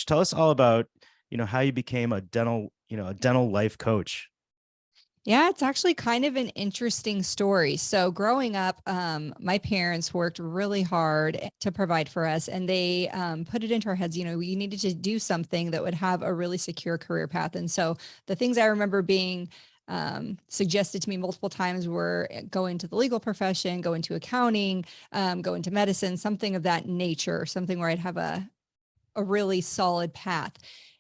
Tell us all about, how you became a dental life coach. Yeah, it's actually kind of an interesting story. So growing up, my parents worked really hard to provide for us, and they put it into our heads, we needed to do something that would have a really secure career path. And so the things I remember being suggested to me multiple times were go into the legal profession, go into accounting, go into medicine, something of that nature, something where I'd have a really solid path.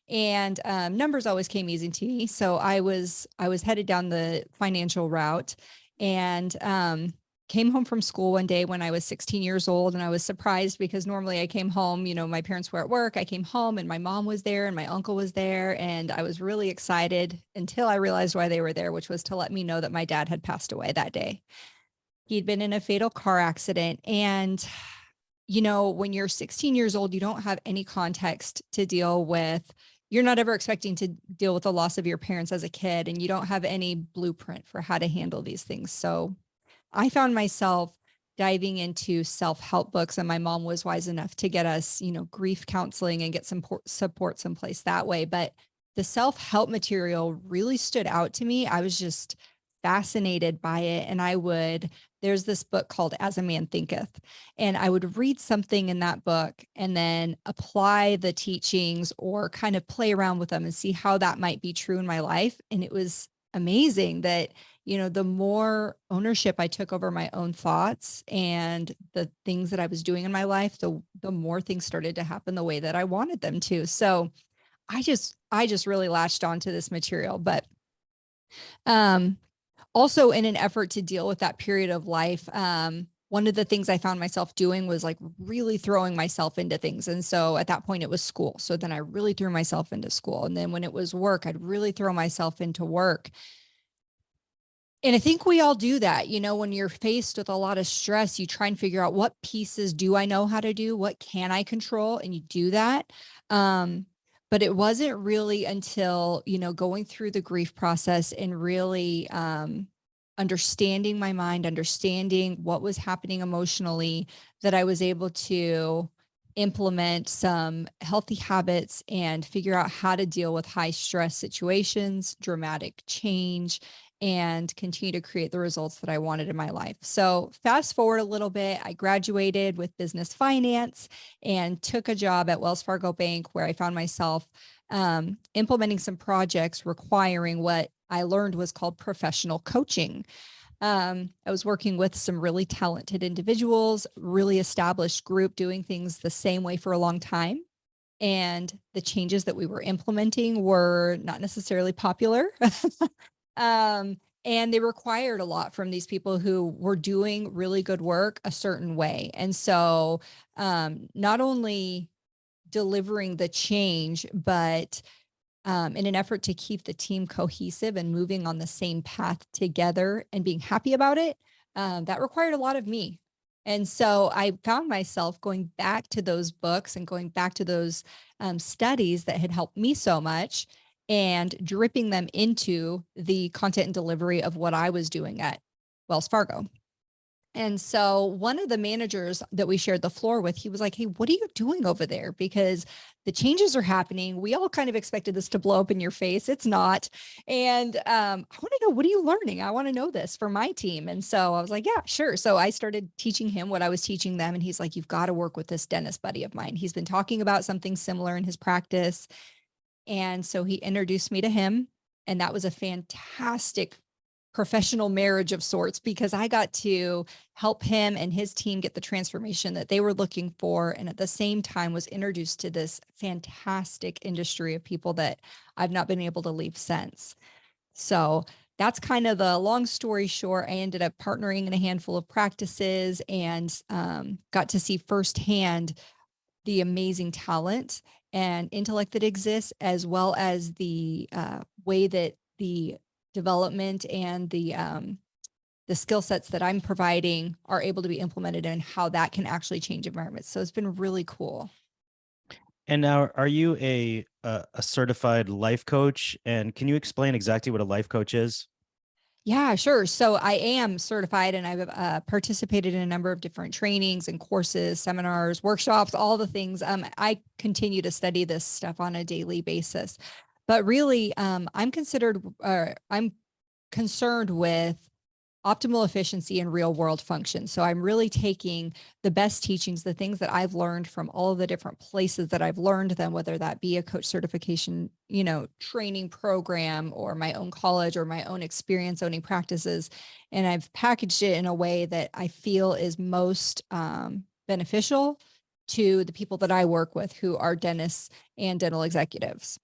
And numbers always came easy to me, so I was headed down the financial route, and came home from school one day when I was 16 years old, and I was surprised because normally I came home, my parents were at work, I came home and my mom was there and my uncle was there, and I was really excited until I realized why they were there, which was to let me know that my dad had passed away that day. He'd been in a fatal car accident, and when you're 16 years old, you don't have any context to deal with. You're not ever expecting to deal with the loss of your parents as a kid, and you don't have any blueprint for how to handle these things. So I found myself diving into self-help books, and my mom was wise enough to get us, grief counseling and get some support someplace that way. But the self-help material really stood out to me. I was just fascinated by it. And there's this book called As a Man Thinketh, and I would read something in that book and then apply the teachings or kind of play around with them and see how that might be true in my life. And it was amazing that the more ownership I took over my own thoughts and the things that I was doing in my life, the more things started to happen the way that I wanted them to. So I just really latched onto this material. But um also in an effort to deal with that period of life, one of the things I found myself doing was like really throwing myself into things. And so at that point it was school. So then I really threw myself into school. And then when it was work, I'd really throw myself into work. And I think we all do that. When you're faced with a lot of stress, you try and figure out what pieces do I know how to do? What can I control? And you do that. But it wasn't really until, going through the grief process and really understanding my mind, understanding what was happening emotionally, that I was able to implement some healthy habits and figure out how to deal with high stress situations, dramatic change, and continue to create the results that I wanted in my life. So, fast forward a little bit, I graduated with business finance and took a job at Wells Fargo Bank where I found myself implementing some projects requiring what I learned was called professional coaching. I was working with some really talented individuals, really established group doing things the same way for a long time. And the changes that we were implementing were not necessarily popular. And they required a lot from these people who were doing really good work a certain way. And so, not only delivering the change, but in an effort to keep the team cohesive and moving on the same path together and being happy about it, that required a lot of me. And so I found myself going back to those books and going back to those studies that had helped me so much and dripping them into the content and delivery of what I was doing at Wells Fargo. And so one of the managers that we shared the floor with, he was like, "Hey, what are you doing over there? Because the changes are happening. We all kind of expected this to blow up in your face. It's not. And I want to know, what are you learning? I want to know this for my team." And so I was like, "Yeah, sure." So I started teaching him what I was teaching them. And he's like, "You've got to work with this dentist buddy of mine. He's been talking about something similar in his practice." And so he introduced me to him. And that was a fantastic professional marriage of sorts because I got to help him and his team get the transformation that they were looking for. And at the same time was introduced to this fantastic industry of people that I've not been able to leave since. So that's kind of the long story short. I ended up partnering in a handful of practices and got to see firsthand the amazing talent and intellect that exists, as well as the way that the development and the skill sets that I'm providing are able to be implemented and how that can actually change environments. So it's been really cool. And now, are you a certified life coach? And can you explain exactly what a life coach is? Yeah, sure. So I am certified and I've participated in a number of different trainings and courses, seminars, workshops, all the things. I continue to study this stuff on a daily basis. But really, I'm concerned with optimal efficiency and real world function. So I'm really taking the best teachings, the things that I've learned from all of the different places that I've learned them, whether that be a coach certification, training program or my own college or my own experience owning practices. And I've packaged it in a way that I feel is most beneficial to the people that I work with who are dentists and dental executives.